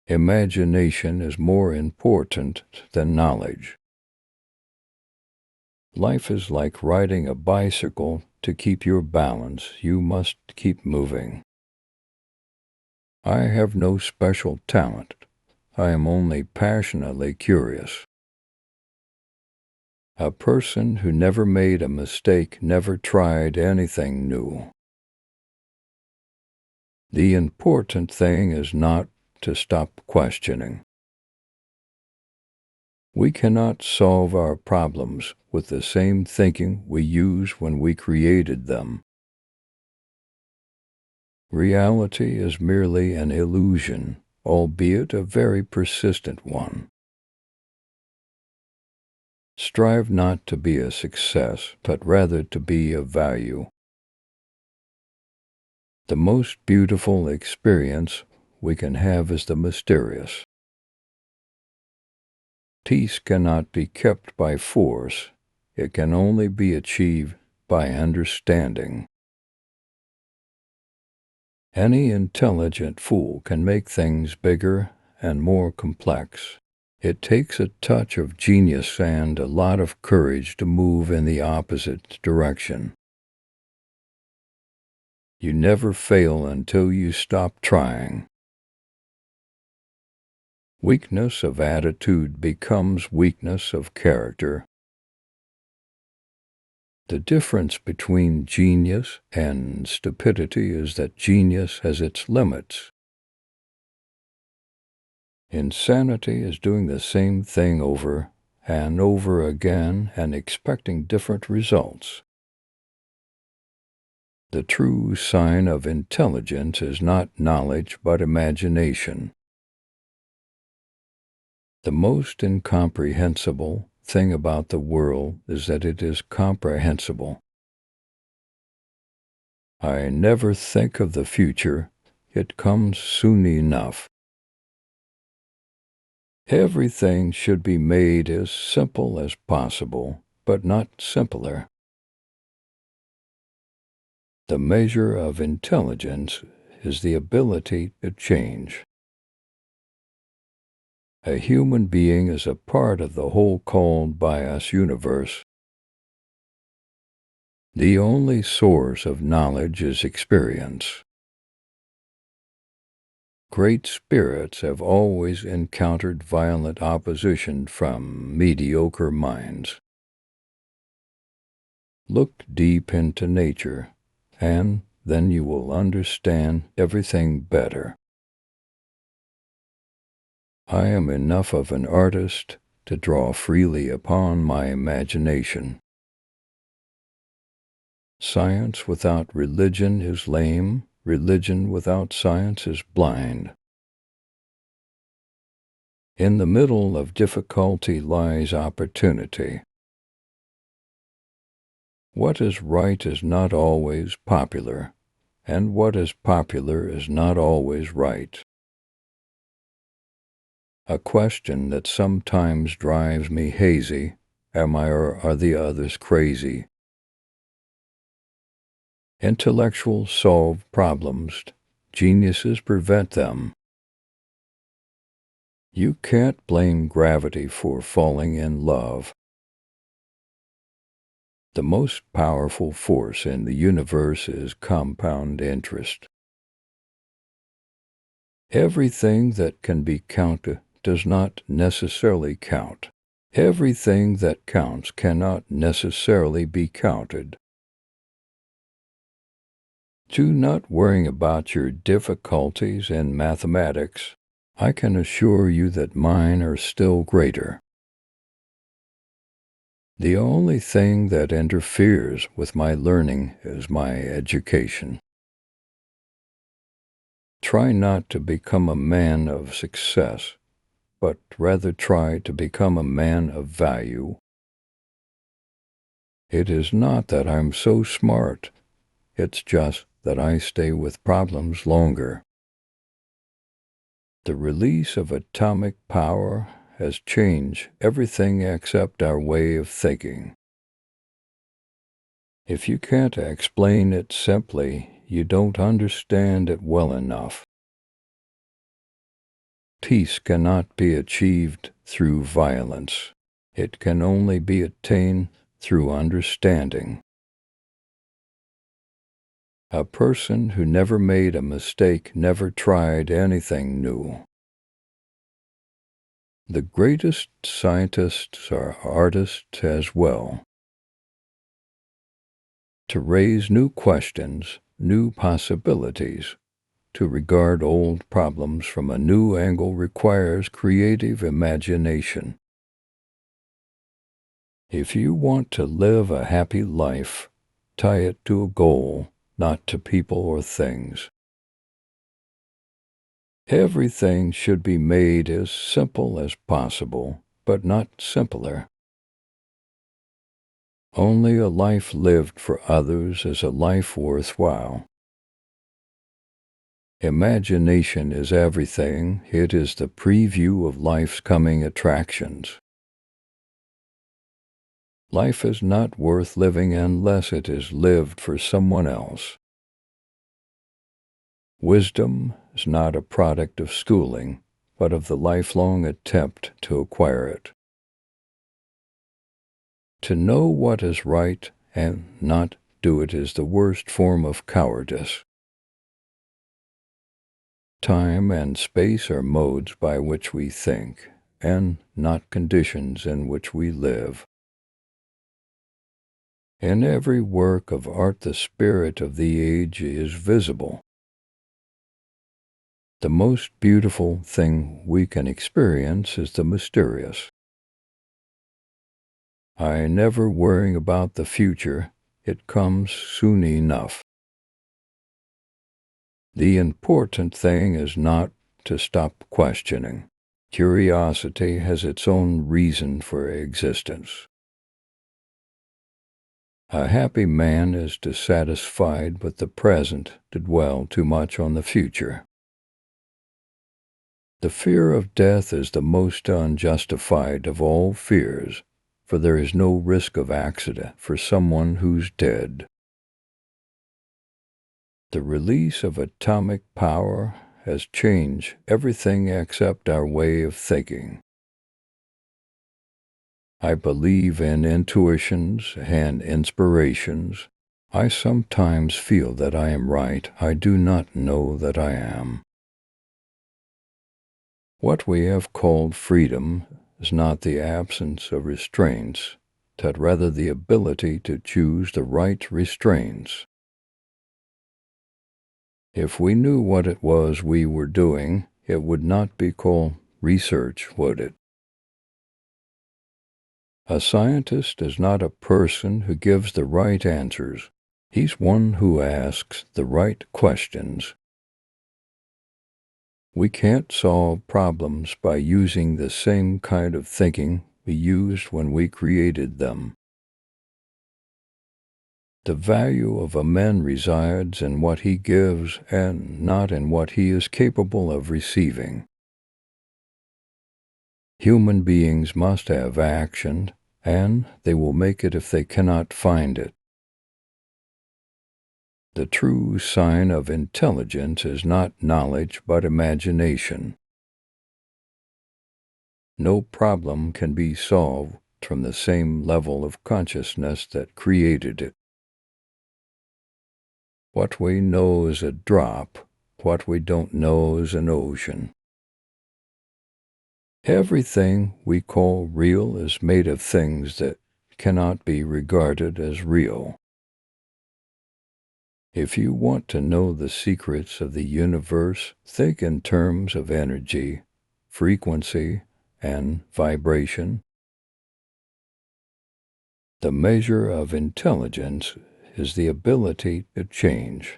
Imagination is more important than knowledge. Life is like riding a bicycle. To keep your balance, you must keep moving. I have no special talent. I am only passionately curious. A person who never made a mistake never tried anything new. The important thing is not to stop questioning. We cannot solve our problems with the same thinking we used when we created them. Reality is merely an illusion, albeit a very persistent one. Strive not to be a success, but rather to be of value. The most beautiful experience we can have is the mysterious. Peace cannot be kept by force. It can only be achieved by understanding. Any intelligent fool can make things bigger and more complex. It takes a touch of genius and a lot of courage to move in the opposite direction. You never fail until you stop trying. Weakness of attitude becomes weakness of character. The difference between genius and stupidity is that genius has its limits. Insanity is doing the same thing over and over again and expecting different results. The true sign of intelligence is not knowledge but imagination. The most incomprehensible thing about the world is that it is comprehensible. I never think of the future. It comes soon enough. Everything should be made as simple as possible, but not simpler. The measure of intelligence is the ability to change. A human being is a part of the whole called by us universe. The only source of knowledge is experience. Great spirits have always encountered violent opposition from mediocre minds. Look deep into nature, and then you will understand everything better. I am enough of an artist to draw freely upon my imagination. Science without religion is lame. Religion without science is blind. In the middle of difficulty lies opportunity. What is right is not always popular, and what is popular is not always right. A question that sometimes drives me hazy: am I or are the others crazy? Intellectuals solve problems. Geniuses prevent them. You can't blame gravity for falling in love. The most powerful force in the universe is compound interest. Everything that can be counted does not necessarily count. Everything that counts cannot necessarily be counted. Do not worry about your difficulties in mathematics. I can assure you that mine are still greater. The only thing that interferes with my learning is my education. Try not to become a man of success, but rather try to become a man of value. It is not that I'm so smart. It's just that I stay with problems longer. The release of atomic power has changed everything except our way of thinking. If you can't explain it simply, you don't understand it well enough. Peace cannot be achieved through violence. It can only be attained through understanding. A person who never made a mistake never tried anything new. The greatest scientists are artists as well. To raise new questions, new possibilities, to regard old problems from a new angle requires creative imagination. If you want to live a happy life, tie it to a goal, not to people or things. Everything should be made as simple as possible, but not simpler. Only a life lived for others is a life worthwhile. Imagination is everything. It is the preview of life's coming attractions. Life is not worth living unless it is lived for someone else. Wisdom is not a product of schooling, but of the lifelong attempt to acquire it. To know what is right and not do it is the worst form of cowardice. Time and space are modes by which we think, and not conditions in which we live. In every work of art the spirit of the age is visible. The most beautiful thing we can experience is the mysterious. I never worrying about the future, it comes soon enough. The important thing is not to stop questioning. Curiosity has its own reason for existence. A happy man is dissatisfied with the present to dwell too much on the future. The fear of death is the most unjustified of all fears, for there is no risk of accident for someone who's dead. The release of atomic power has changed everything except our way of thinking. I believe in intuitions and inspirations. I sometimes feel that I am right. I do not know that I am. What we have called freedom is not the absence of restraints, but rather the ability to choose the right restraints. If we knew what it was we were doing, it would not be called research, would it? A scientist is not a person who gives the right answers. He's one who asks the right questions. We can't solve problems by using the same kind of thinking we used when we created them. The value of a man resides in what he gives and not in what he is capable of receiving. Human beings must have action, and they will make it if they cannot find it. The true sign of intelligence is not knowledge but imagination. No problem can be solved from the same level of consciousness that created it. What we know is a drop, what we don't know is an ocean. Everything we call real is made of things that cannot be regarded as real. If you want to know the secrets of the universe, think in terms of energy, frequency, and vibration. The measure of intelligence is the ability to change.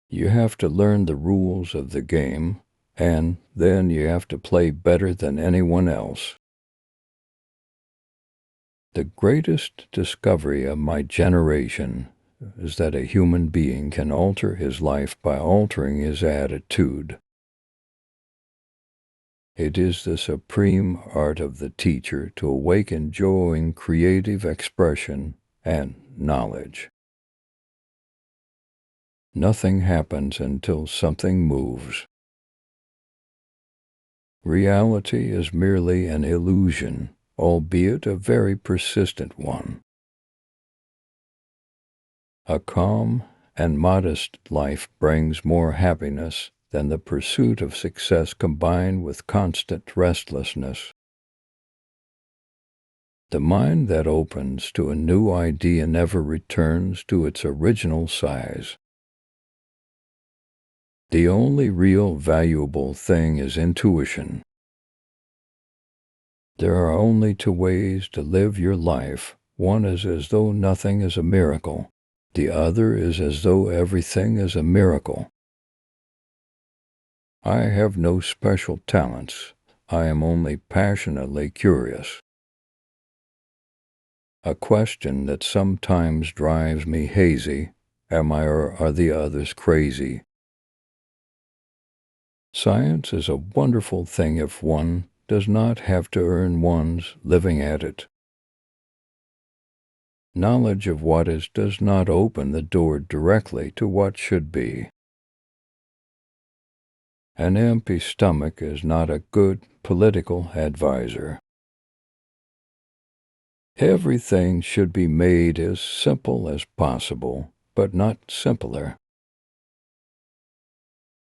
You have to learn the rules of the game, and then you have to play better than anyone else. The greatest discovery of my generation is that a human being can alter his life by altering his attitude. It is the supreme art of the teacher to awaken joy in creative expression and knowledge. Nothing happens until something moves. Reality is merely an illusion, albeit a very persistent one. A calm and modest life brings more happiness than the pursuit of success combined with constant restlessness. The mind that opens to a new idea never returns to its original size. The only real valuable thing is intuition. There are only two ways to live your life. One is as though nothing is a miracle. The other is as though everything is a miracle. I have no special talents. I am only passionately curious. A question that sometimes drives me hazy: am I or are the others crazy? Science is a wonderful thing if one does not have to earn one's living at it. Knowledge of what is does not open the door directly to what should be. An empty stomach is not a good political advisor. Everything should be made as simple as possible, but not simpler.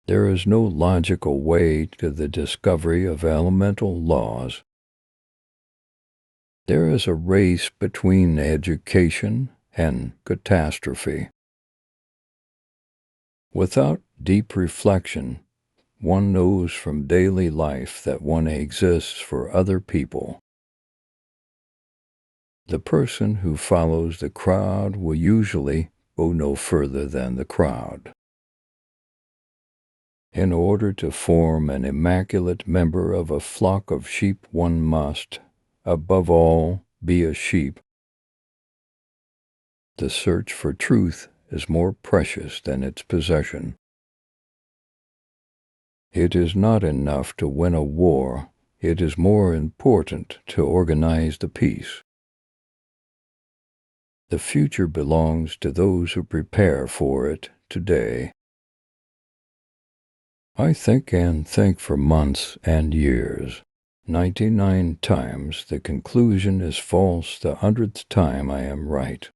There is no logical way to the discovery of elemental laws. There is a race between education and catastrophe. Without deep reflection, one knows from daily life that one exists for other people. The person who follows the crowd will usually go no further than the crowd. In order to form an immaculate member of a flock of sheep, one must, above all, be a sheep. The search for truth is more precious than its possession. It is not enough to win a war. It is more important to organize the peace. The future belongs to those who prepare for it today. I think and think for months and years. 99 times the conclusion is false, the 100th time I am right.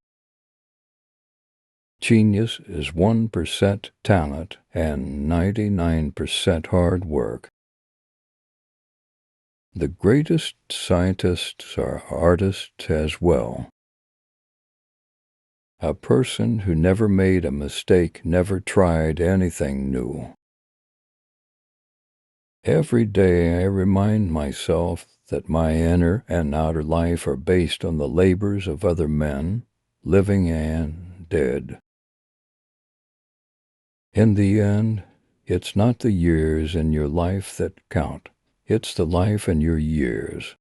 Genius is 1% talent and 99% hard work. The greatest scientists are artists as well. A person who never made a mistake never tried anything new. Every day I remind myself that my inner and outer life are based on the labors of other men, living and dead. In the end, it's not the years in your life that count. It's the life in your years.